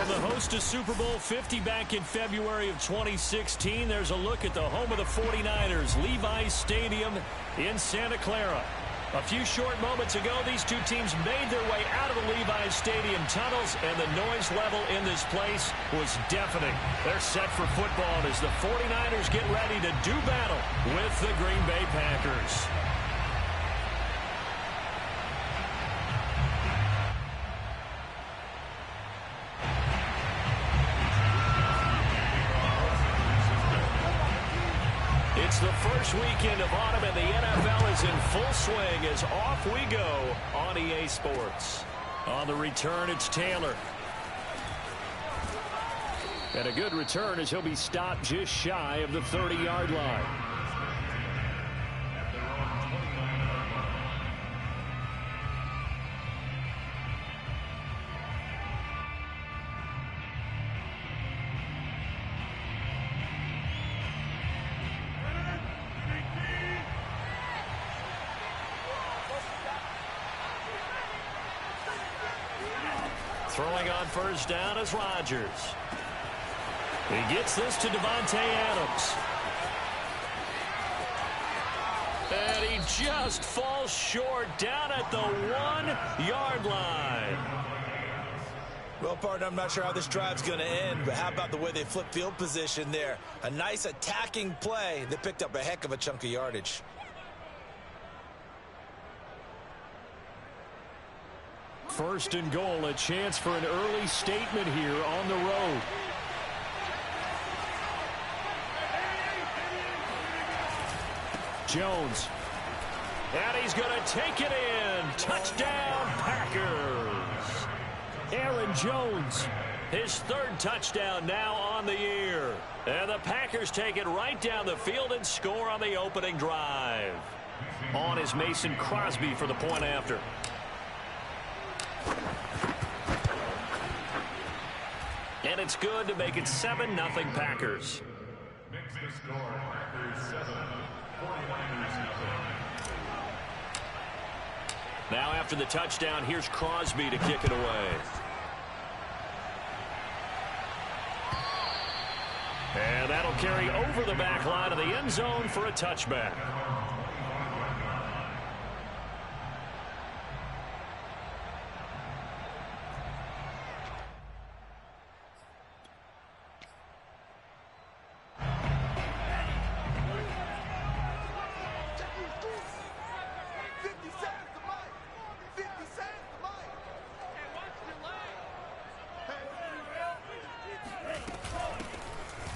From the host to Super Bowl 50 back in February of 2016, there's a look at the home of the 49ers, Levi's Stadium in Santa Clara. A few short moments ago, these two teams made their way out of the Levi's Stadium tunnels, and the noise level in this place was deafening. They're set for football as the 49ers get ready to do battle with the Green Bay Packers. It's the first weekend of autumn, and the NFL is in full swing as off we go on EA Sports. On the return, it's Taylor. And a good return as he'll be stopped just shy of the 30-yard line. Throwing on first down is Rodgers. He gets this to Davante Adams. And he just falls short down at the 1-yard line. Well, partner, I'm not sure how this drive's going to end, but how about the way they flip field position there? A nice attacking play that picked up a heck of a chunk of yardage. First and goal, a chance for an early statement here on the road. Jones. And he's going to take it in. Touchdown, Packers. Aaron Jones, his third touchdown now on the year. And the Packers take it right down the field and score on the opening drive. On is Mason Crosby for the point after. And it's good to make it 7-0 Packers. Makes the score Packers 7, 49ers 0. Now after the touchdown, here's Crosby to kick it away. And that'll carry over the back line of the end zone for a touchback.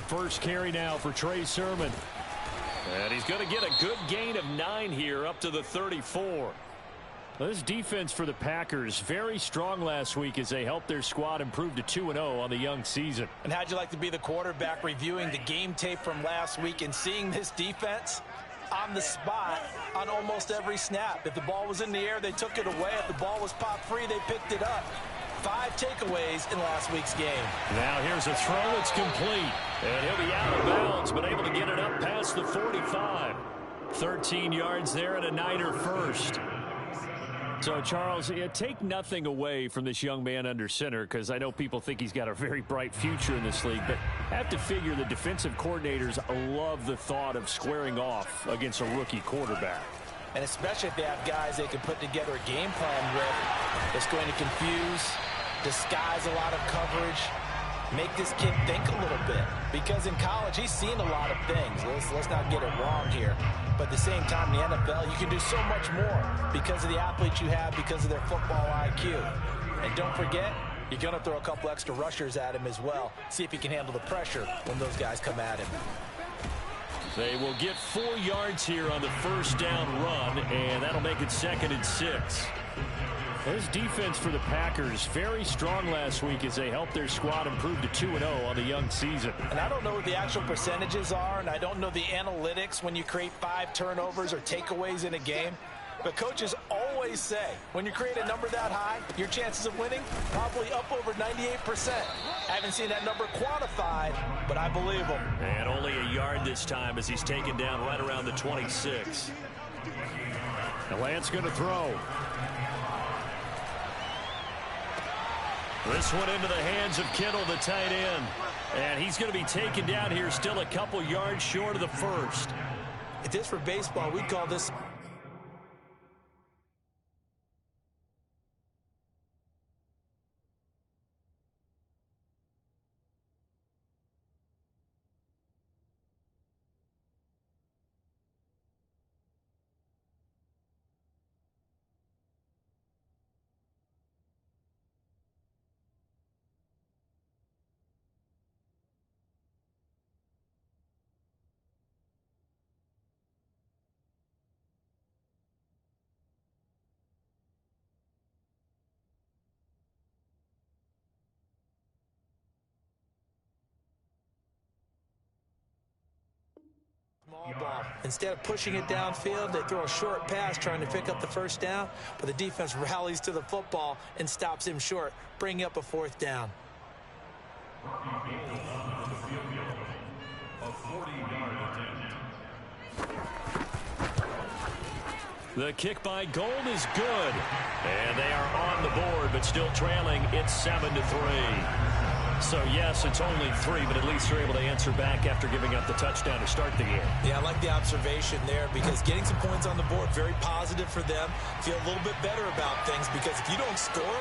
First carry now for Trey Sermon. And he's going to get a good gain of 9 here up to the 34. This defense for the Packers, very strong last week as they helped their squad improve to 2-0 on the young season. And how'd you like to be the quarterback reviewing the game tape from last week and seeing this defense on the spot on almost every snap? If the ball was in the air, they took it away. If the ball was popped free, they picked it up. 5 takeaways in last week's game. Now here's a throw. It's complete. And he'll be out of bounds, but able to get it up past the 45. 13 yards there and a Niner first. So, Charles, take nothing away from this young man under center, because I know people think he's got a very bright future in this league, but I have to figure the defensive coordinators love the thought of squaring off against a rookie quarterback. And especially if they have guys they can put together a game plan with that's going to confuse, disguise a lot of coverage, make this kid think a little bit. Because in college, he's seen a lot of things. Let's not get it wrong here. But at the same time, in the NFL, you can do so much more because of the athletes you have, because of their football IQ. And don't forget, you're going to throw a couple extra rushers at him as well. See if he can handle the pressure when those guys come at him. They will get 4 yards here on the first down run, and that'll make it 2nd and 6. This defense for the Packers, very strong last week as they helped their squad improve to 2-0 on the young season. And I don't know what the actual percentages are, and I don't know the analytics when you create 5 turnovers or takeaways in a game. But coaches always say, when you create a number that high, your chances of winning probably up over 98%. I haven't seen that number quantified, but I believe him. And only a yard this time as he's taken down right around the 26. And Lance going to throw. This one into the hands of Kittle, the tight end. And he's going to be taken down here, still a couple yards short of the first. If this were baseball, we'd call this... Small ball. Instead of pushing it downfield, they throw a short pass trying to pick up the first down, but the defense rallies to the football and stops him short, bringing up a fourth down. The kick by Gold is good. And they are on the board, but still trailing. It's 7-3. So, yes, it's only 3, but at least they're able to answer back after giving up the touchdown to start the game. Yeah, I like the observation there because getting some points on the board, very positive for them. Feel a little bit better about things because if you don't score,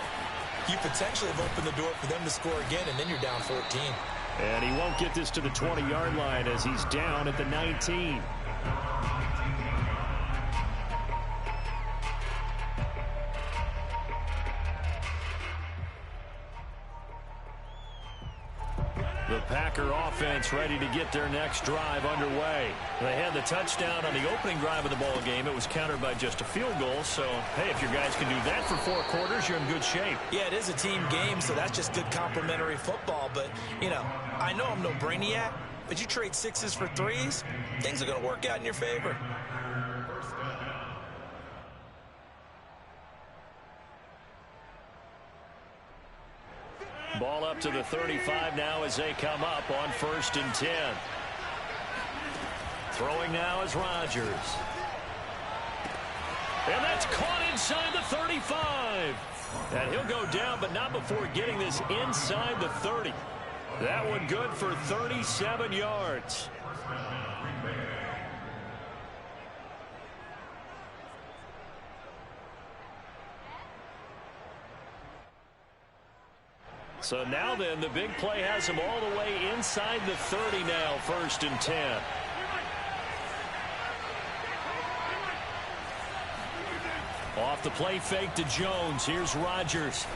you potentially have opened the door for them to score again, and then you're down 14. And he won't get this to the 20-yard line as he's down at the 19. The Packer offense ready to get their next drive underway. They had the touchdown on the opening drive of the ball game. It was countered by just a field goal. So, hey, if your guys can do that for 4 quarters, you're in good shape. Yeah, it is a team game, so that's just good complementary football. But, you know, I know I'm no brainiac, but you trade 6s for 3s, things are going to work out in your favor. Ball up to the 35 now as they come up on 1st and 10. Throwing now is Rodgers. And that's caught inside the 35. And he'll go down, but not before getting this inside the 30. That one good for 37 yards. So now then, the big play has him all the way inside the 30 now, 1st and 10. Off the play fake to Jones. Here's Rodgers.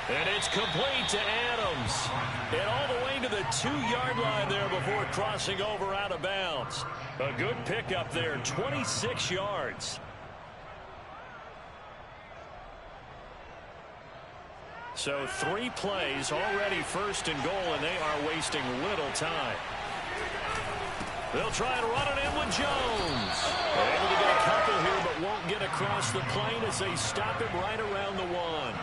And it's complete to Adams. And all the way to the 2-yard line there before crossing over out of bounds. A good pickup there, 26 yards. So 3 plays, already 1st and goal, and they are wasting little time. They'll try and run it in with Jones. Able to get a couple here, but won't get across the plane as they stop him right around the 1.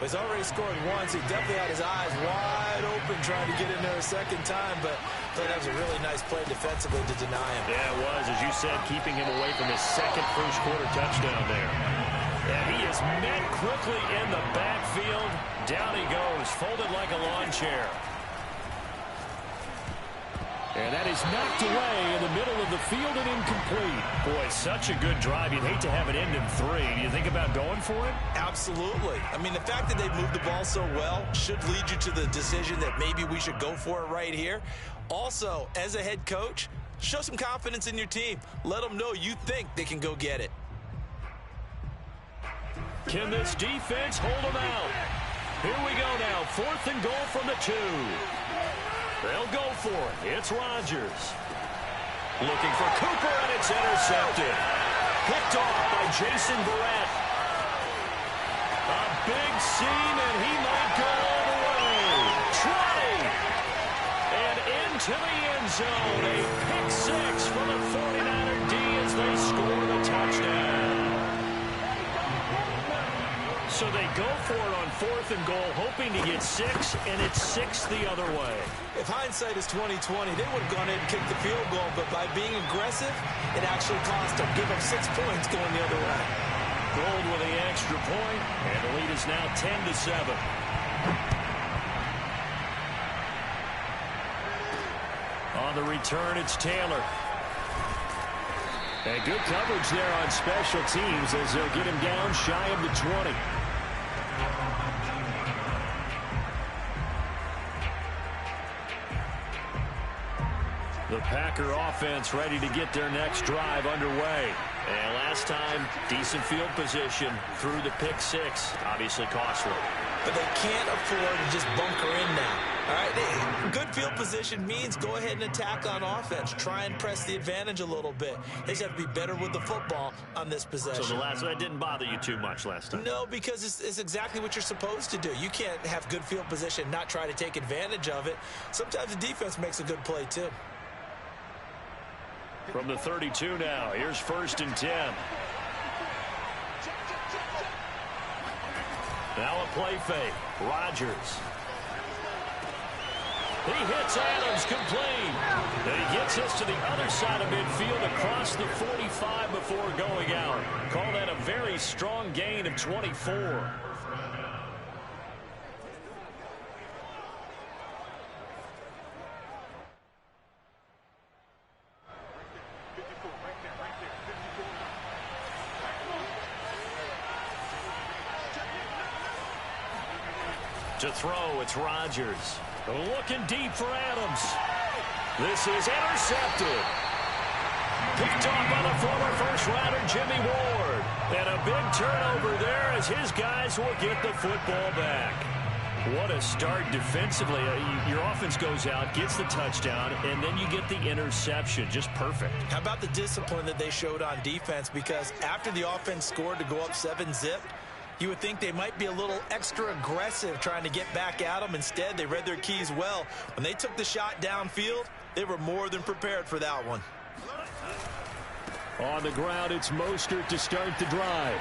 He's already scored once. He definitely had his eyes wide open trying to get in there a second time, but I thought that was a really nice play defensively to deny him. Yeah, it was, as you said, keeping him away from his second first-quarter touchdown there. And he is met quickly in the backfield. Down he goes, folded like a lawn chair. And that is knocked away in the middle of the field and incomplete. Boy, such a good drive. You'd hate to have it end in 3. Do you think about going for it? Absolutely. I mean, the fact that they've moved the ball so well should lead you to the decision that maybe we should go for it right here. Also, as a head coach, show some confidence in your team. Let them know you think they can go get it. Can this defense hold them out? Here we go now. 4th and goal from the 2. They'll go for it. It's Rodgers. Looking for Cooper, and it's intercepted. Picked off by Jason Verrett. A big seam, and he might go all the way. Trotting. And into the end zone. A pick 6 for the 49er D as they score the touchdown. So they go for it on 4th and goal, hoping to get 6, and it's 6 the other way. If hindsight is 20/20, they would have gone in and kicked the field goal, but by being aggressive, it actually cost them. Give them 6 points going the other way. Gold with the extra point, and the lead is now 10-7. On the return, it's Taylor. And good coverage there on special teams as they'll get him down shy of the 20. The Packer offense ready to get their next drive underway. And last time, decent field position through the pick six. Obviously costly. But they can't afford to just bunker in now. All right, good field position means go ahead and attack on offense. Try and press the advantage a little bit. They just have to be better with the football on this possession. So that didn't bother you too much last time? No, because it's exactly what you're supposed to do. You can't have good field position, not try to take advantage of it. Sometimes the defense makes a good play too. From the 32 now, here's 1st and 10. Now a play fake. Rodgers. He hits Adams complete. And he gets us to the other side of midfield across the 45 before going out. Call that a very strong gain of 24. To throw, it's Rodgers. Looking deep for Adams. This is intercepted. Picked off by the former first-rounder Jimmy Ward. And a big turnover there as his guys will get the football back. What a start defensively. Your offense goes out, gets the touchdown, and then you get the interception. Just perfect. How about the discipline that they showed on defense? Because after the offense scored to go up 7-zip, you would think they might be a little extra aggressive trying to get back at them. Instead, they read their keys well. When they took the shot downfield, they were more than prepared for that one. On the ground, it's Mostert to start the drive.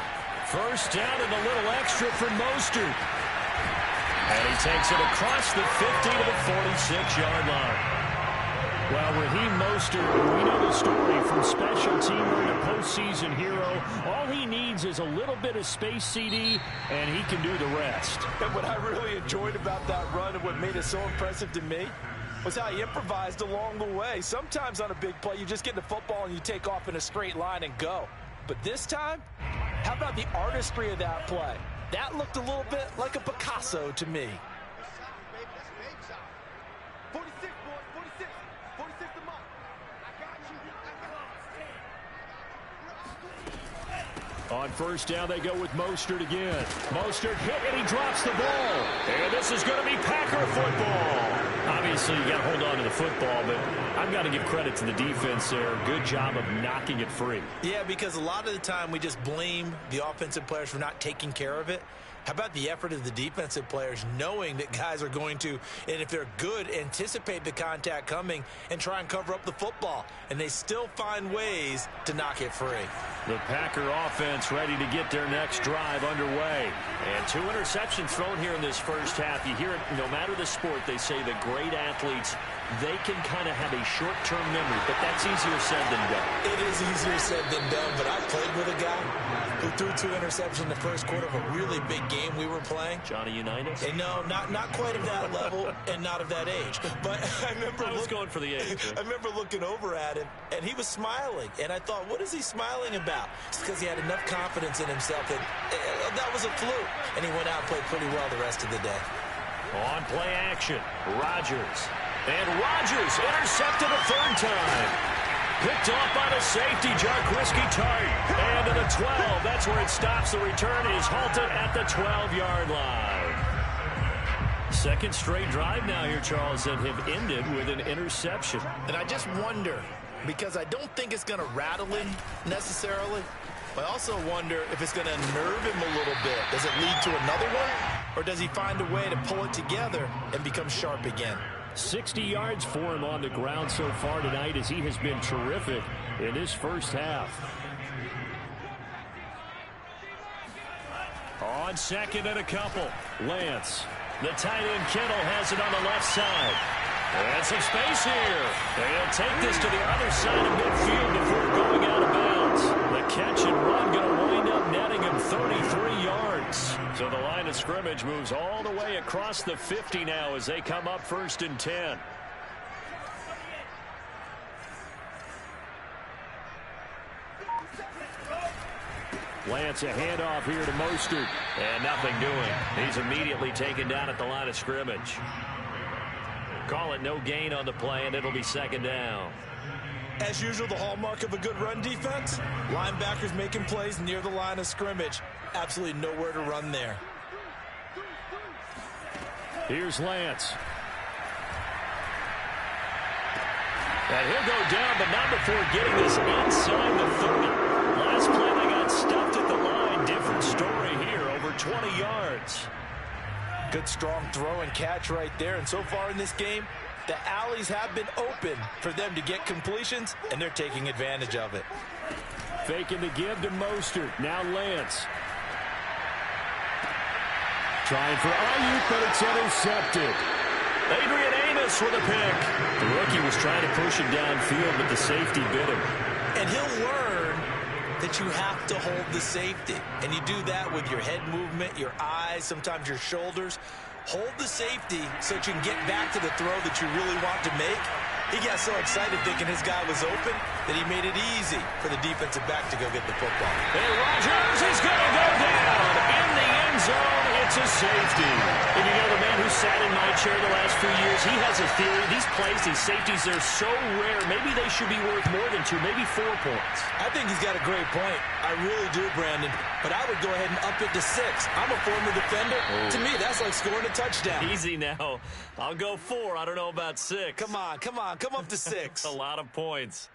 First down and a little extra for Mostert. And he takes it across the 50 to the 46-yard line. Well, Raheem Mostert, we know the story, from special teamer to postseason hero. All he needs is a little bit of space, CD, and he can do the rest. And what I really enjoyed about that run and what made it so impressive to me was how he improvised along the way. Sometimes on a big play, you just get the football and you take off in a straight line and go. But this time, how about the artistry of that play? That looked a little bit like a Picasso to me. On first down, they go with Mostert again. Mostert hit, and he drops the ball. And this is going to be Packer football. Obviously, you got to hold on to the football, but I've got to give credit to the defense there. Good job of knocking it free. Yeah, because a lot of the time we just blame the offensive players for not taking care of it. How about the effort of the defensive players knowing that guys are going to, and if they're good, anticipate the contact coming and try and cover up the football. And they still find ways to knock it free. The Packer offense ready to get their next drive underway. And 2 interceptions thrown here in this first half. You hear it, no matter the sport, they say the great athletes, they can kind of have a short-term memory, but that's easier said than done. It is easier said than done, but I played with a guy who threw 2 interceptions in the first quarter of a really big game we were playing. Johnny Unitas? And no, not quite of that level and not of that age. But I remember going for the age. I remember looking over at him, and he was smiling. And I thought, what is he smiling about? It's because he had enough confidence in himself that that was a fluke. And he went out and played pretty well the rest of the day. On play action, Rodgers. And Rodgers intercepted a 3rd time. Picked off by the safety, Jarquiski Tart. And to the 12, that's where it stops. The return is halted at the 12-yard line. Second straight drive now here, Charles, that have ended with an interception. And I just wonder, because I don't think it's going to rattle him necessarily, but I also wonder if it's going to nerve him a little bit. Does it lead to another one? Or does he find a way to pull it together and become sharp again? 60 yards for him on the ground so far tonight as he has been terrific in his first half. On second and a couple, Lance. The tight end Kittle has it on the left side. And some space here. They'll take this to the other side of midfield before going out of bounds. The catch and run going to wind up netting him 33 yards. So the line of scrimmage moves all the way across the 50 now as they come up 1st and 10. Lance, a handoff here to Mostert. And nothing doing. He's immediately taken down at the line of scrimmage. Call it no gain on the play, and it'll be 2nd down. As usual, the hallmark of a good run defense, linebackers making plays near the line of scrimmage. Absolutely nowhere to run there. Here's Lance. And he'll go down, but not before getting this inside the 30. Last play, they got stuffed at the line. Different story here, over 20 yards. Good strong throw and catch right there. And so far in this game, the alleys have been open for them to get completions, and they're taking advantage of it. Faking the give to Mostert. Now Lance. Trying for Ayuk, but it's intercepted. Adrian Amos with a pick. The rookie was trying to push it downfield, but the safety bit him. And he'll learn that you have to hold the safety. And you do that with your head movement, your eyes, sometimes your shoulders. Hold the safety so that you can get back to the throw that you really want to make. He got so excited thinking his guy was open that he made it easy for the defensive back to go get the football. And Rodgers is going to go down in the end zone. It's a safety. And you know, the man who sat in my chair the last few years, he has a theory. These plays, these safeties, they're so rare. Maybe they should be worth more than 2, maybe 4 points. I think he's got a great point. I really do, Brandon. But I would go ahead and up it to 6. I'm a former defender. To me, that's like scoring a touchdown. Easy now. I'll go 4. I don't know about 6. Come on, come on. Come up to 6. A lot of points.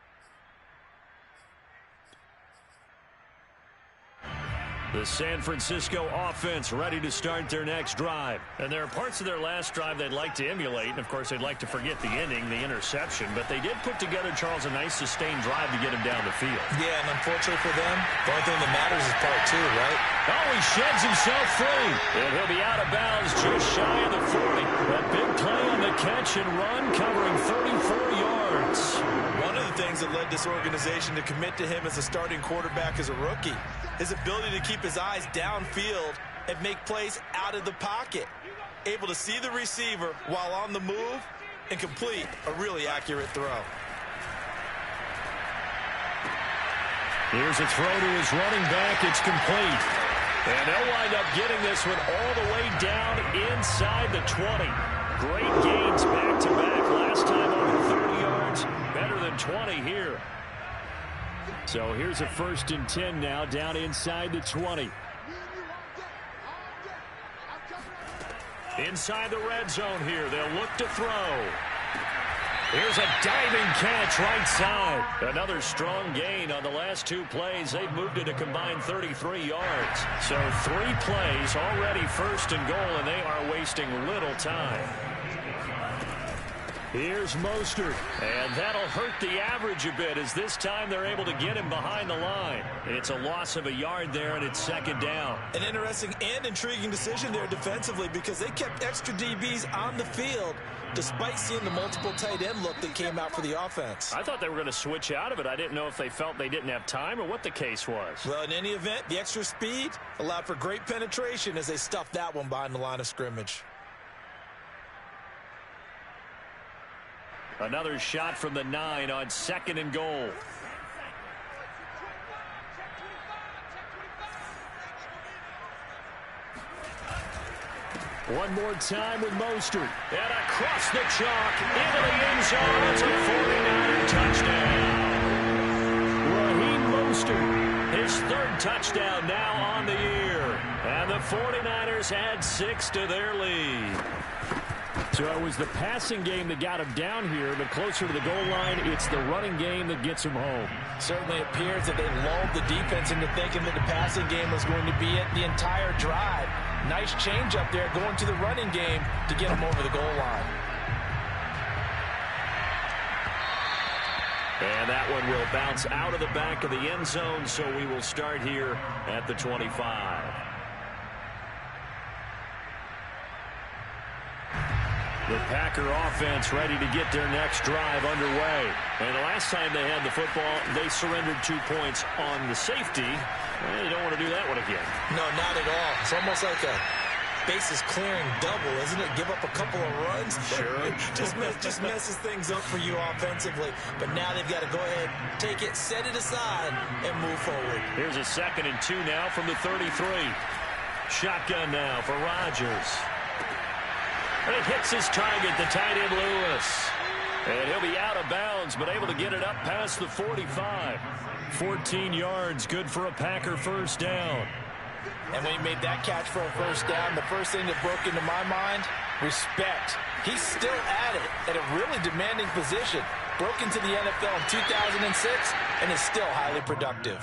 The San Francisco offense ready to start their next drive. And there are parts of their last drive they'd like to emulate. And, of course, they'd like to forget the ending, the interception. But they did put together, Charles, a nice sustained drive to get him down the field. Yeah, and unfortunately for them, the only thing that matters is part 2, right? Oh, he sheds himself free. And he'll be out of bounds just shy of the 40. A big play on the catch and run covering 34 yards. One of the things that led this organization to commit to him as a starting quarterback as a rookie, his ability to keep his eyes downfield and make plays out of the pocket. Able to see the receiver while on the move and complete a really accurate throw. Here's a throw to his running back. It's complete. And they'll wind up getting this one all the way down inside the 20. Great gains back-to-back. Last time over 30 yards. Better than 20 here. So here's a 1st and 10 now, down inside the 20. Inside the red zone here. They'll look to throw. Here's a diving catch right side. Another strong gain on the last 2 plays. They've moved it a combined 33 yards. So 3 plays already 1st and goal, and they are wasting little time. Here's Mostert, and that'll hurt the average a bit as this time they're able to get him behind the line. It's a loss of a yard there, and it's 2nd down. An interesting and intriguing decision there defensively because they kept extra DBs on the field despite seeing the multiple tight end look that came out for the offense. I thought they were going to switch out of it. I didn't know if they felt they didn't have time or what the case was. Well, in any event, the extra speed allowed for great penetration as they stuffed that one behind the line of scrimmage. Another shot from the 9 on 2nd and goal. One more time with Mostert. And across the chalk into the end zone. It's a 49er touchdown. Raheem Mostert, his 3rd touchdown now on the year. And the 49ers add 6 to their lead. So it was the passing game that got him down here, but closer to the goal line, it's the running game that gets him home. Certainly appears that they lulled the defense into thinking that the passing game was going to be it the entire drive. Nice change up there going to the running game to get him over the goal line. And that one will bounce out of the back of the end zone, so we will start here at the 25. The Packer offense ready to get their next drive underway. And the last time they had the football, they surrendered 2 points on the safety. Well, you don't want to do that one again. No, not at all. It's almost like a bases clearing double, isn't it? Give up a couple of runs. Sure. just messes things up for you offensively. But now they've got to go ahead, take it, set it aside, and move forward. Here's a 2nd and 2 now from the 33. Shotgun now for Rodgers. It hits his target, the tight end Lewis. And he'll be out of bounds, but able to get it up past the 45. 14 yards, good for a Packer first down. And when he made that catch for a first down, the first thing that broke into my mind, respect. He's still at it at a really demanding position. Broke into the NFL in 2006 and is still highly productive.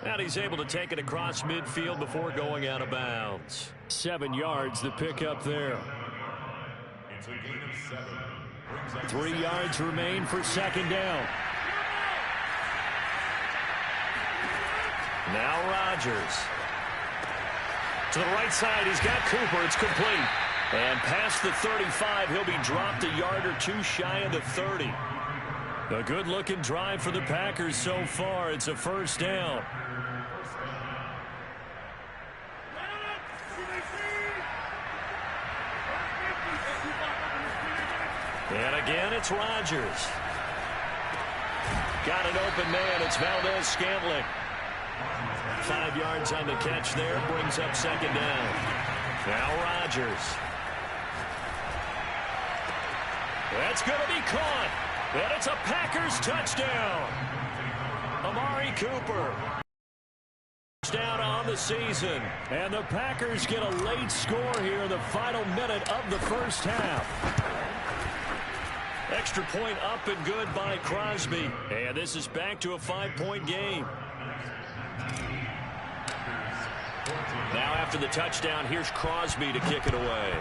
And he's able to take it across midfield before going out of bounds. 7 yards, the pickup there. 3 yards remain for 2nd down. Now Rodgers. To the right side, he's got Cooper. It's complete. And past the 35, he'll be dropped a yard or two shy of the 30. A good-looking drive for the Packers so far. It's a first down. And again, it's Rodgers. Got an open man. It's Valdez-Scantling. 5 yards on the catch there. Brings up 2nd down. Now Rodgers. That's going to be caught. And it's a Packers touchdown. Amari Cooper. Touchdown on the season. And the Packers get a late score here in the final minute of the first half. Extra point up and good by Crosby. And this is back to a 5-point game. Now after the touchdown, here's Crosby to kick it away.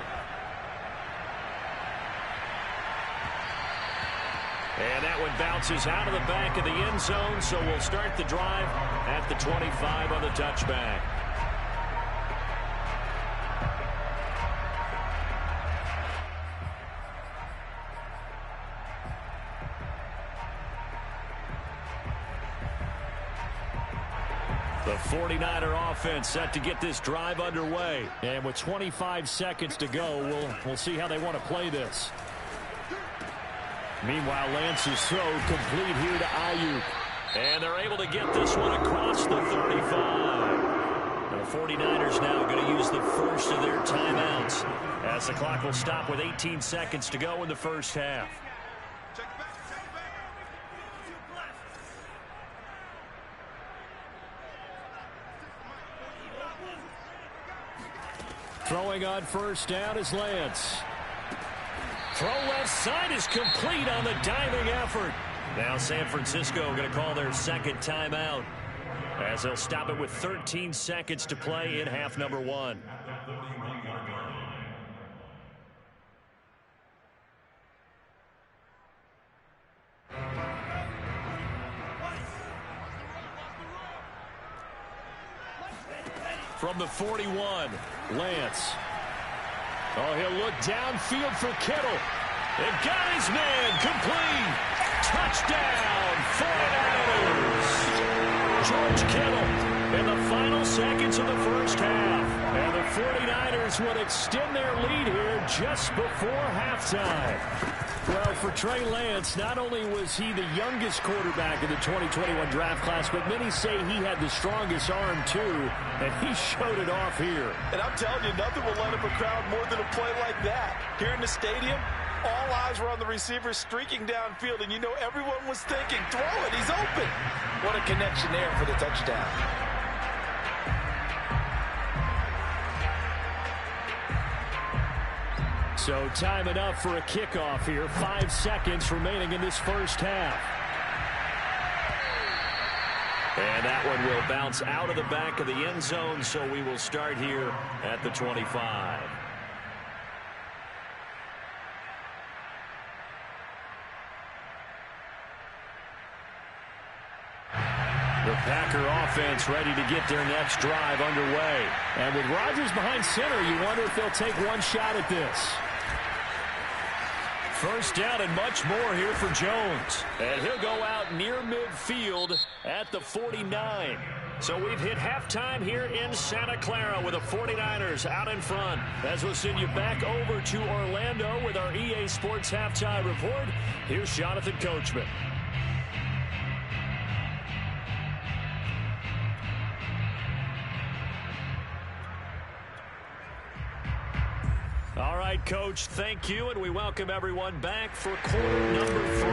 And that one bounces out of the back of the end zone, so we'll start the drive at the 25 on the touchback. The 49er offense set to get this drive underway. And with 25 seconds to go, we'll see how they want to play this. Meanwhile, Lance's throw complete here to Ayuk. And they're able to get this one across the 35. The 49ers now going to use the first of their timeouts as the clock will stop with 18 seconds to go in the first half. Throwing on first down is Lance. Throw left side is complete on the diving effort. Now San Francisco going to call their 2nd timeout as they'll stop it with 13 seconds to play in half number 1. From the 41, Lance. Oh, he'll look downfield for Kittle. And got his man complete. Touchdown, 49ers. George Kittle in the final seconds of the first half. And the 49ers would extend their lead here just before halftime. Well, for Trey Lance, not only was he the youngest quarterback in the 2021 draft class, but many say he had the strongest arm, too, and he showed it off here. And I'm telling you, nothing will light up a crowd more than a play like that. Here in the stadium, all eyes were on the receiver streaking downfield, and you know everyone was thinking, throw it, he's open. What a connection there for the touchdown. So time enough for a kickoff here. 5 seconds remaining in this first half. And that one will bounce out of the back of the end zone, so we will start here at the 25. The Packer offense ready to get their next drive underway. And with Rodgers behind center, you wonder if they'll take one shot at this. First down and much more here for Jones. And he'll go out near midfield at the 49. So we've hit halftime here in Santa Clara with the 49ers out in front. As we'll send you back over to Orlando with our EA Sports Halftime Report, here's Jonathan Coachman. All right, Coach, thank you, and we welcome everyone back for quarter number 3.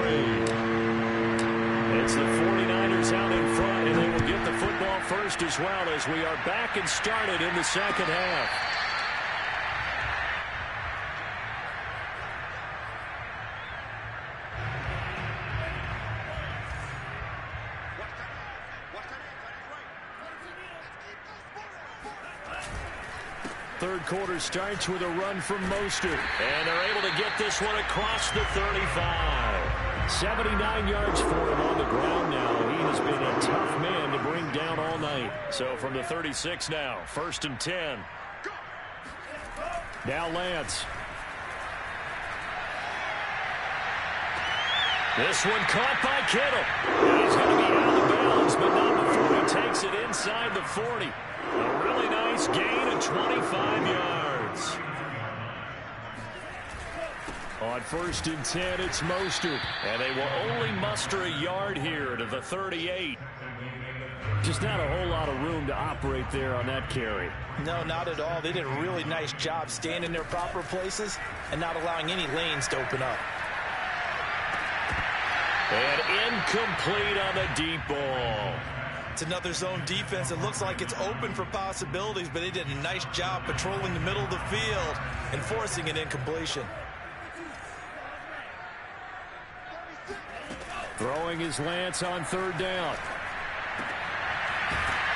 It's the 49ers out in front, and they will get the football first as well as we are back and started in the second half. Third quarter starts with a run from Mostert, and they're able to get this one across the 35. 79 yards for him on the ground now. He has been a tough man to bring down all night. So from the 36 now, 1st and 10. Now Lance. This one caught by Kittle. He's going to be out of bounds, but not before he takes it inside the 40. A really nice gain of 25 yards. On 1st and 10, it's Mostert. And they will only muster a yard here to the 38. Just not a whole lot of room to operate there on that carry. No, not at all. They did a really nice job staying in their proper places and not allowing any lanes to open up. And incomplete on the deep ball. It's another zone defense. It looks like it's open for possibilities, but they did a nice job patrolling the middle of the field and forcing an incompletion. Throwing his Lance on 3rd down.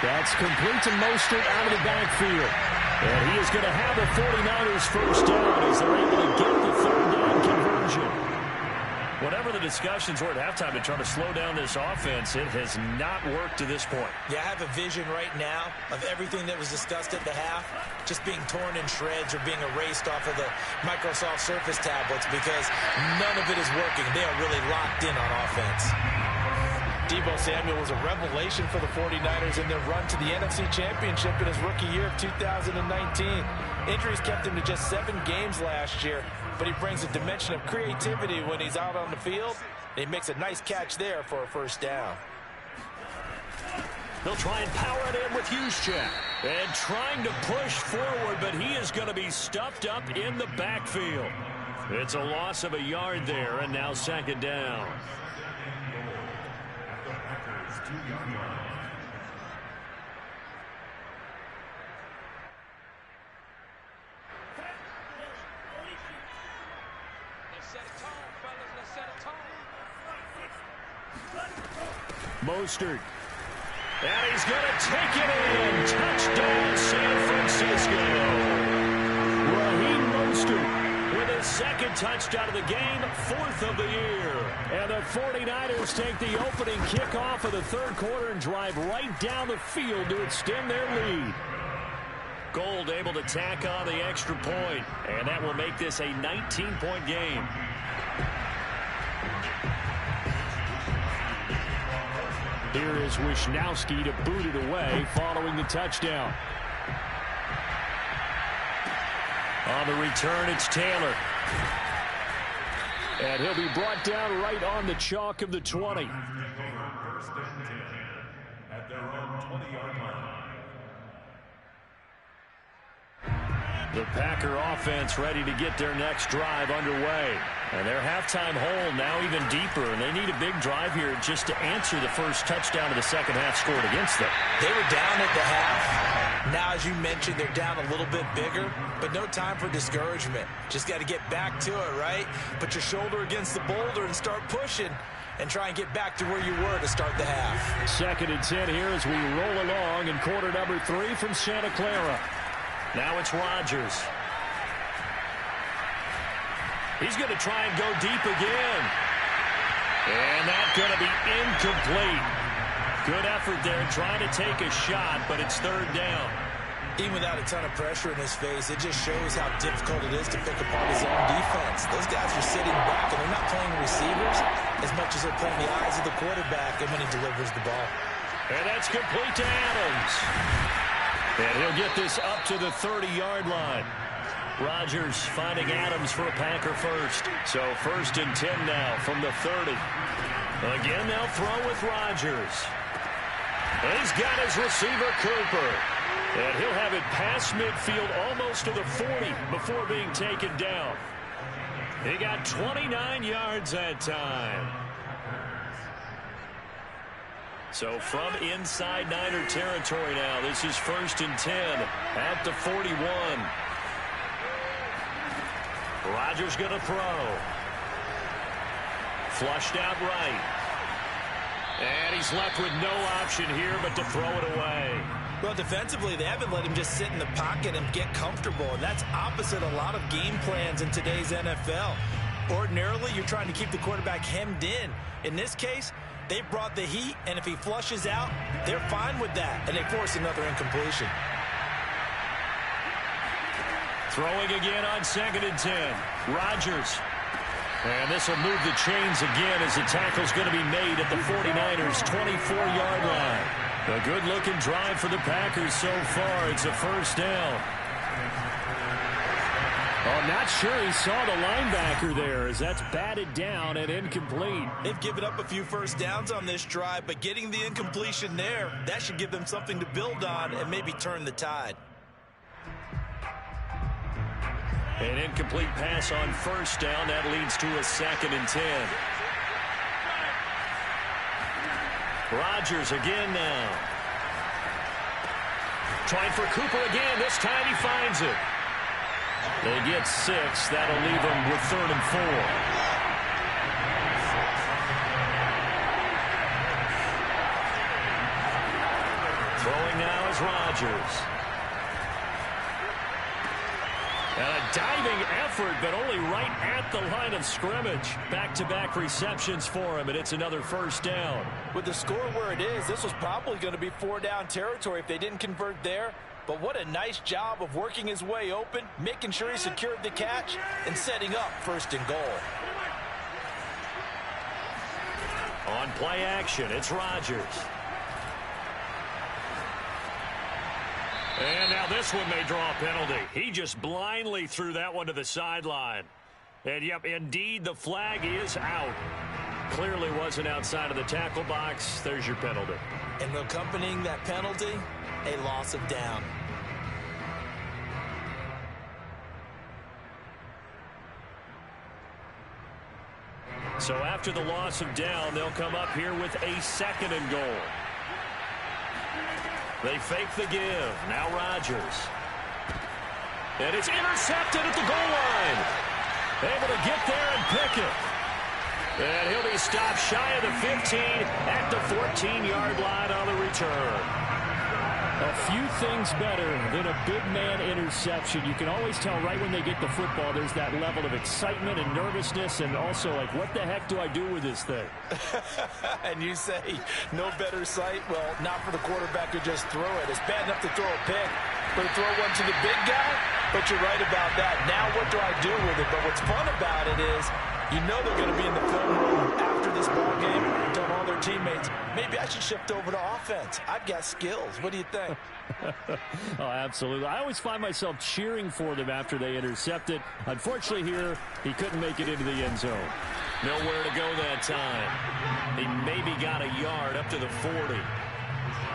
That's complete to Mostert out of the backfield. And he is going to have the 49ers first down as they're able to get the 3rd down conversion. Whatever the discussions were at halftime to try to slow down this offense, it has not worked to this point. Yeah, I have a vision right now of everything that was discussed at the half just being torn in shreds or being erased off of the Microsoft Surface tablets because none of it is working. They are really locked in on offense. Deebo Samuel was a revelation for the 49ers in their run to the NFC Championship in his rookie year of 2019. Injuries kept him to just 7 games last year, but he brings a dimension of creativity when he's out on the field. He makes a nice catch there for a first down. They'll try and power it in with Juszczyk. And trying to push forward, but he is going to be stuffed up in the backfield. It's a loss of a yard there, and now 2nd down. Mostert. And he's going to take it in. Touchdown, San Francisco. Raheem Mostert with his 2nd touchdown of the game, 4th of the year. And the 49ers take the opening kickoff of the 3rd quarter and drive right down the field to extend their lead. Gold able to tack on the extra point, and that will make this a 19-point game. Here is Wisnowski to boot it away following the touchdown. On the return, it's Taylor. And he'll be brought down right on the chalk of the 20. At their own 20-yard line. The Packer offense ready to get their next drive underway. And their halftime hole now even deeper, and they need a big drive here just to answer the first touchdown of the second half scored against them. They were down at the half. Now, as you mentioned, they're down a little bit bigger, but no time for discouragement. Just got to get back to it, right? Put your shoulder against the boulder and start pushing and try and get back to where you were to start the half. 2nd and 10 here as we roll along in quarter number 3 from Santa Clara. Now it's Rodgers. He's going to try and go deep again. And that's going to be incomplete. Good effort there trying to take a shot, but it's 3rd down. Even without a ton of pressure in his face, it just shows how difficult it is to pick apart his own defense. Those guys are sitting back and they're not playing receivers as much as they're playing the eyes of the quarterback and when he delivers the ball. And that's complete to Adams. And he'll get this up to the 30-yard line. Rodgers finding Adams for a Packer first. So 1st and 10 now from the 30. Again, they'll throw with Rodgers. And he's got his receiver, Cooper. And he'll have it past midfield almost to the 40 before being taken down. He got 29 yards that time. So from inside Niner territory now, this is 1st and 10 at the 41. Rodgers going to throw. Flushed out right. And he's left with no option here but to throw it away. Well, defensively, they haven't let him just sit in the pocket and get comfortable, and that's opposite a lot of game plans in today's NFL. Ordinarily, you're trying to keep the quarterback hemmed in. In this case, they brought the heat, and if he flushes out, they're fine with that, and they force another incompletion. Throwing again on 2nd and 10. Rodgers. And this will move the chains again as the tackle's going to be made at the 49ers' 24-yard line. A good-looking drive for the Packers so far. It's a 1st down. Oh, not sure he saw the linebacker there as that's batted down and incomplete. They've given up a few 1st downs on this drive, but getting the incompletion there, that should give them something to build on and maybe turn the tide. An incomplete pass on 1st down. That leads to a 2nd and 10. Rodgers again now. Trying for Cooper again. This time he finds it. They get 6. That'll leave them with 3rd and 4. Throwing now is Rodgers. And a diving effort, but only right at the line of scrimmage. Back-to-back receptions for him, and it's another 1st down. With the score where it is, this was probably going to be 4-down territory if they didn't convert there. But what a nice job of working his way open, making sure he secured the catch, and setting up 1st and goal. On play action, it's Rodgers. And now this one may draw a penalty. He just blindly threw that one to the sideline. And, yep, indeed, the flag is out. Clearly wasn't outside of the tackle box. There's your penalty. And accompanying that penalty, a loss of down. So after the loss of down, they'll come up here with a 2nd and goal. They fake the give. Now Rodgers. And it's intercepted at the goal line. Able to get there and pick it. And he'll be stopped shy of the 15 at the 14-yard line on the return. A few things better than a big man interception. You can always tell right when they get the football, there's that level of excitement and nervousness and also like, what the heck do I do with this thing? And you say, no better sight? Well, not for the quarterback who just threw it. It's bad enough to throw a pick, but to throw one to the big guy? But you're right about that. Now what do I do with it? But what's fun about it is, you know they're going to be in the film room after this ball game, telling all their teammates, maybe I should shift over to offense. I've got skills. What do you think? Oh, absolutely. I always find myself cheering for them after they intercept it. Unfortunately here, he couldn't make it into the end zone. Nowhere to go that time. He maybe got a yard up to the 40.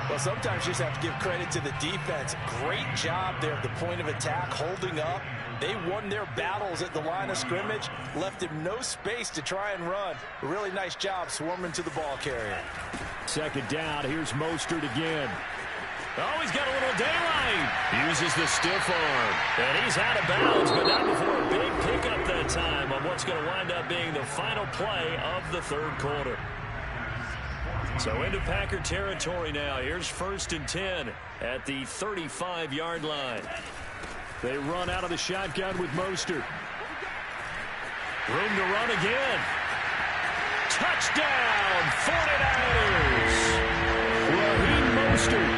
Well, sometimes you just have to give credit to the defense. Great job there at the point of attack, holding up. They won their battles at the line of scrimmage, left him no space to try and run. A really nice job swarming to the ball carrier. 2nd down, here's Mostert again. Oh, he's got a little daylight. Uses the stiff arm. And he's out of bounds, but not before a big pickup that time on what's going to wind up being the final play of the 3rd quarter. So into Packer territory now. Here's 1st and 10 at the 35-yard line. They run out of the shotgun with Mostert. Room to run again. Touchdown, 49ers. Raheem Mostert,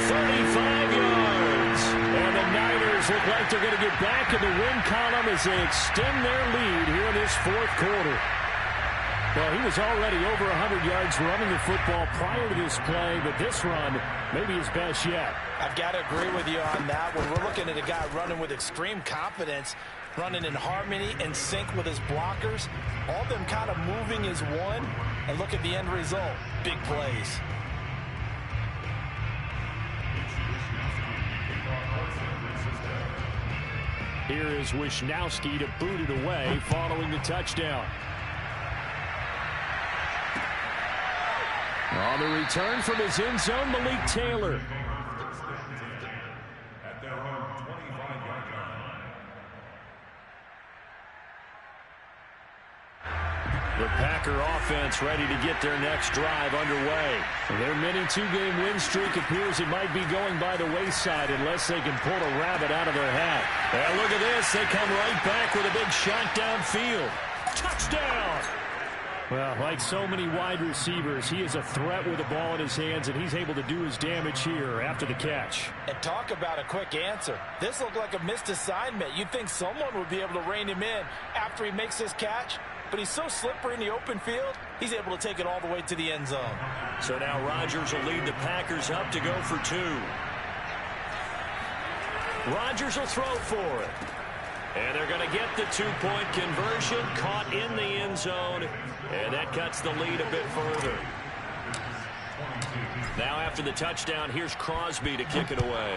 35 yards. And the Niners look like they're going to get back in the win column as they extend their lead here in this this fourth quarter. Well, he was already over 100 yards running the football prior to this play, but this run may be his best yet. I've got to agree with you on that one. We're looking at a guy running with extreme confidence, running in harmony and sync with his blockers, all of them kind of moving as one, and look at the end result. Big plays. Here is Wisnowski to boot it away following the touchdown. On the return from his end zone, Malik Taylor. At their own 25-yard line. The Packer offense ready to get their next drive underway. Their mini two-game win streak appears it might be going by the wayside unless they can pull a rabbit out of their hat. And look at this. They come right back with a big shot downfield. Touchdown! Well, like so many wide receivers, he is a threat with the ball in his hands, and he's able to do his damage here after the catch. And talk about a quick answer. This looked like a missed assignment. You'd think someone would be able to rein him in after he makes this catch, but he's so slippery in the open field, he's able to take it all the way to the end zone. So now Rodgers will lead the Packers up to go for 2. Rodgers will throw for it. And they're going to get the 2-point conversion, caught in the end zone, and that cuts the lead a bit further. Now after the touchdown, here's Crosby to kick it away.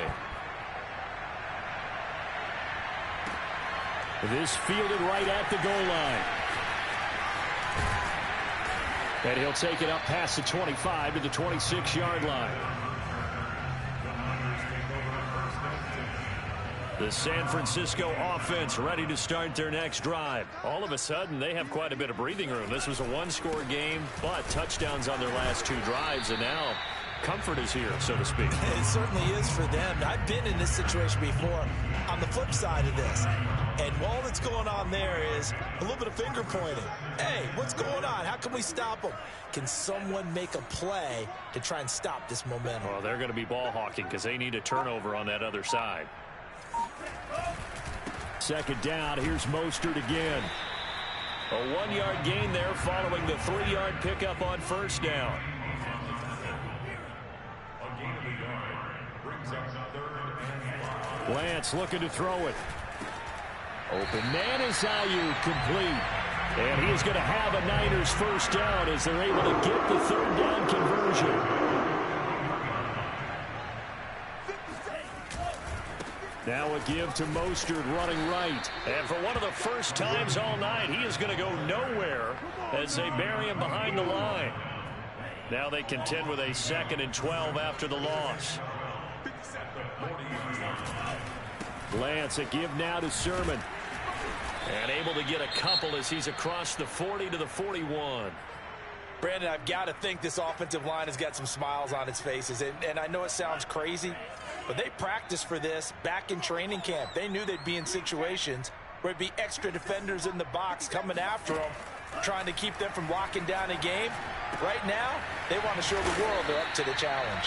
This fielded right at the goal line. And he'll take it up past the 25 to the 26-yard line. The San Francisco offense ready to start their next drive. All of a sudden, they have quite a bit of breathing room. This was a one-score game, but touchdowns on their last 2 drives, and now comfort is here, so to speak. It certainly is for them. I've been in this situation before on the flip side of this. And all that's going on there is a little bit of finger pointing. Hey, what's going on? How can we stop them? Can someone make a play to try and stop this momentum? Well, they're going to be ball hawking because they need a turnover on that other side. Second down, here's Mostert again. A 1-yard gain there following the 3-yard pickup on first down. A gain of a yard brings up 3rd and 5. Lance looking to throw it. Open man is Ayuk, complete. And he is going to have a Niners first down as they're able to get the 3rd down conversion. Now a give to Mostert running right. And for one of the first times all night, he is going to go nowhere as they bury him behind the line. Now they contend with a 2nd and 12 after the loss. Lance a give now to Sermon. And able to get a couple as he's across the 40 to the 41. Brandon, I've got to think this offensive line has got some smiles on its faces. And I know it sounds crazy, but they practiced for this back in training camp. They knew they'd be in situations where there'd be extra defenders in the box coming after them, trying to keep them from locking down a game. Right now, they want to show the world they're up to the challenge.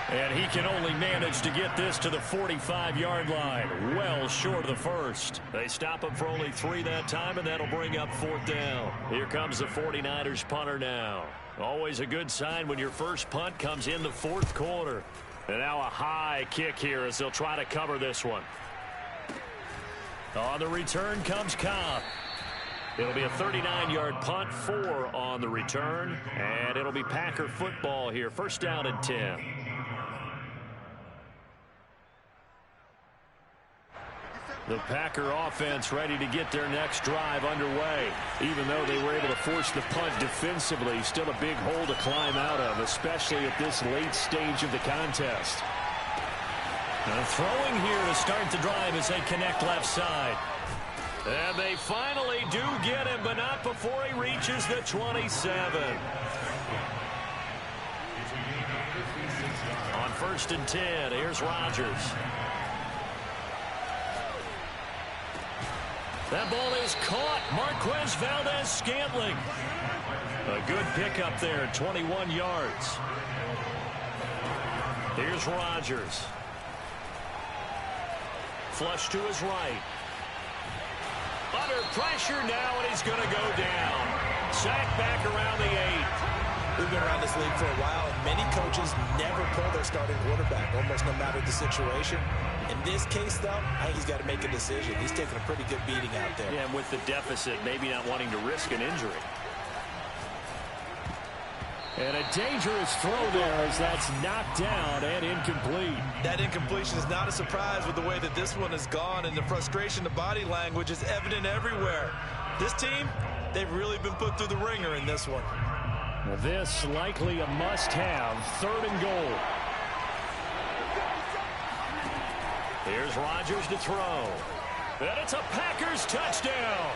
And he can only manage to get this to the 45-yard line, well short of the first. They stop him for only 3 that time, and that'll bring up 4th down. Here comes the 49ers punter now. Always a good sign when your first punt comes in the 4th quarter. And now a high kick here as they'll try to cover this one. On the return comes Cobb. It'll be a 39-yard punt, 4 on the return, and it'll be Packer football here. First down and 10. The Packer offense ready to get their next drive underway. Even though they were able to force the punt defensively, still a big hole to climb out of, especially at this late stage of the contest. Now throwing here to start the drive as they connect left side. And they finally do get him, but not before he reaches the 27. On 1st and 10, here's Rodgers. That ball is caught. Marquez Valdes-Scantling. A good pickup there, 21 yards. Here's Rodgers. Flush to his right. Under pressure now, and he's going to go down. Sacked back around the 8. We've been around this league for a while, and many coaches never pull their starting quarterback, almost no matter the situation. In this case, though, I think he's got to make a decision. He's taking a pretty good beating out there. Yeah, and with the deficit, maybe not wanting to risk an injury. And a dangerous throw there as that's knocked down and incomplete. That incompletion is not a surprise with the way that this one has gone, and the frustration, the body language is evident everywhere. This team, they've really been put through the ringer in this one. Well, this likely a must-have, 3rd and goal. Here's Rodgers to throw. And it's a Packers touchdown.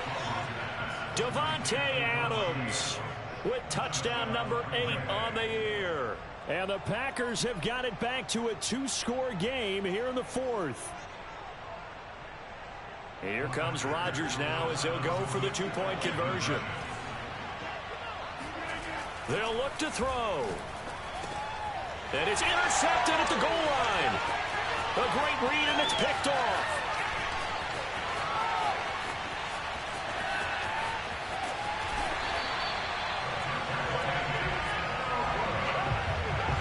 Davante Adams with touchdown number 8 on the year. And the Packers have got it back to a 2-score game here in the 4th. Here comes Rodgers now as he'll go for the 2-point conversion. They'll look to throw. And it's intercepted at the goal line. A great read, and it's picked off.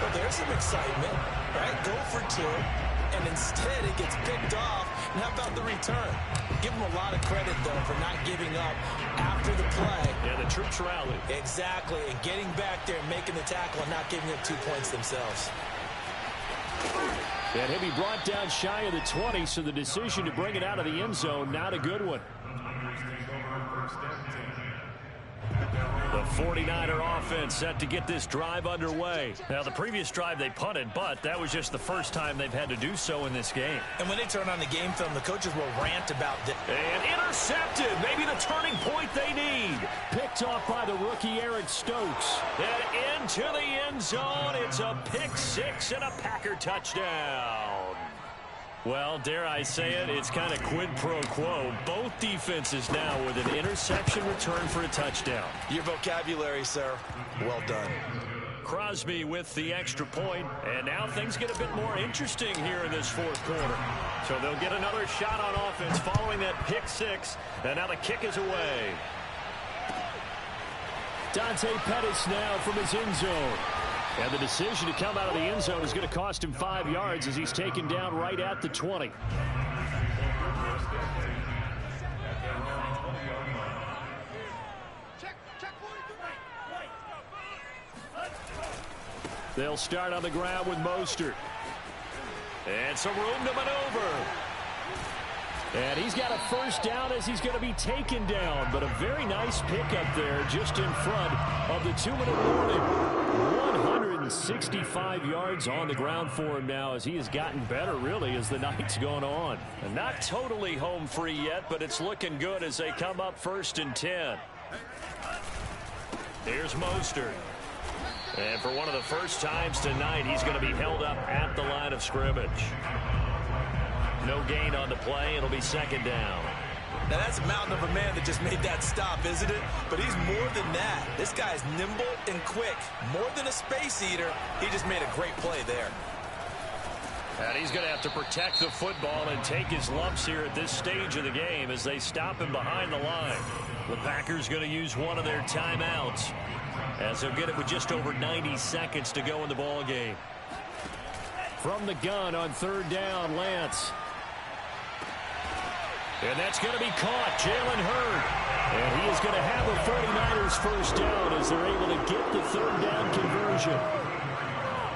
Well, there's some excitement, right? Go for 2, and instead it gets picked off. And how about the return? Give them a lot of credit, though, for not giving up after the play. Yeah, the troops rallied. Exactly, and getting back there and making the tackle and not giving up 2 points themselves. And he'll be brought down shy of the 20, so the decision to bring it out of the end zone, not a good one. The 49er offense set to get this drive underway. Now, the previous drive they punted, but that was just the first time they've had to do so in this game. And when they turn on the game film, the coaches will rant about this. And intercepted. Maybe the turning point they need. Picked off by the rookie Eric Stokes. And into the end zone. It's a pick-6 and a Packer touchdown. Well, dare I say it, it's kind of quid pro quo. Both defenses now with an interception return for a touchdown. Your vocabulary, sir. Well done. Crosby with the extra point, and now things get a bit more interesting here in this 4th quarter. So they'll get another shot on offense following that pick-6, and now the kick is away. Dante Pettis now from his end zone. And the decision to come out of the end zone is going to cost him 5 yards as he's taken down right at the 20. They'll start on the ground with Mostert. And some room to maneuver. And he's got a first down as he's going to be taken down. But a very nice pickup there just in front of the 2-minute warning. 165 yards on the ground for him now as he has gotten better, really, as the night's gone on. And not totally home free yet, but it's looking good as they come up 1st and 10. Here's Mostert. And for one of the first times tonight, he's going to be held up at the line of scrimmage. No gain on the play. It'll be 2nd down. Now, that's a mountain of a man that just made that stop, isn't it? But he's more than that. This guy's nimble and quick. More than a space eater, he just made a great play there. And he's going to have to protect the football and take his lumps here at this stage of the game as they stop him behind the line. The Packers going to use one of their timeouts as they'll get it with just over 90 seconds to go in the ball game. From the gun on 3rd down, Lance. And that's going to be caught. Jalen Hurd. And he is going to have the 49ers first down as they're able to get the 3rd down conversion.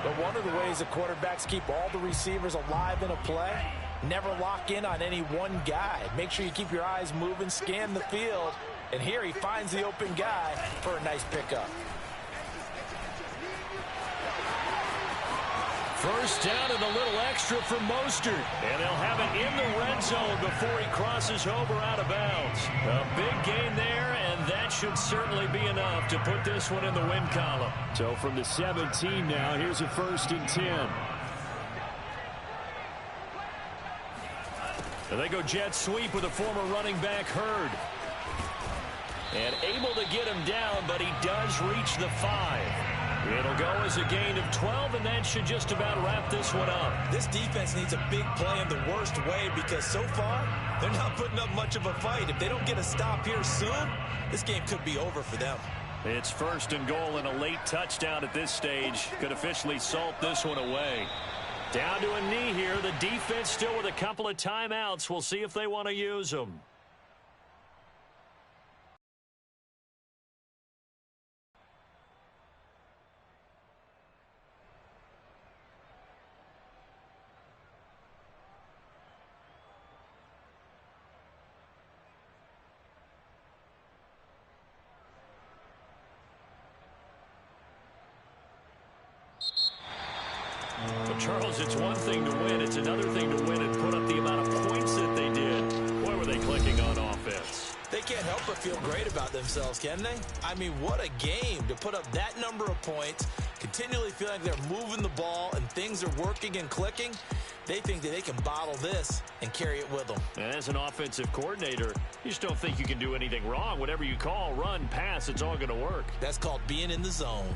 But one of the ways the quarterbacks keep all the receivers alive in a play, never lock in on any one guy. Make sure you keep your eyes moving, scan the field. And here he finds the open guy for a nice pickup. First down and a little extra from Mostert. And they'll have it in the red zone before he crosses over out of bounds. A big gain there, and that should certainly be enough to put this one in the win column. So from the 17 now, here's a 1st and 10. And they go jet sweep with a former running back, Hurd. And able to get him down, but he does reach the 5. It'll go as a gain of 12, and that should just about wrap this one up. This defense needs a big play in the worst way because so far, They're not putting up much of a fight. If they don't get a stop here soon, this game could be over for them. It's 1st and goal, and a late touchdown at this stage could officially salt this one away. Down to a knee here. The defense still with a couple of timeouts. We'll see if they want to use them. But Charles, it's one thing to win. It's another thing to win and put up the amount of points that they did. Boy, were they clicking on offense. They can't help but feel great about themselves, can they? I mean, what a game to put up that number of points, continually feeling like they're moving the ball and things are working and clicking. They think that they can bottle this and carry it with them. And as an offensive coordinator, you just don't think you can do anything wrong. Whatever you call, run, pass, it's all going to work. That's called being in the zone.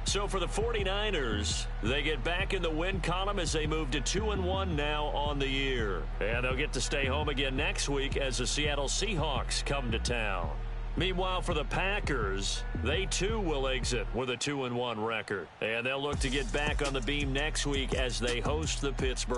So for the 49ers, they get back in the win column as they move to 2-1 now on the year. And they'll get to stay home again next week as the Seattle Seahawks come to town. Meanwhile, for the Packers, they too will exit with a 2-1 record. And they'll look to get back on the beam next week as they host the Pittsburgh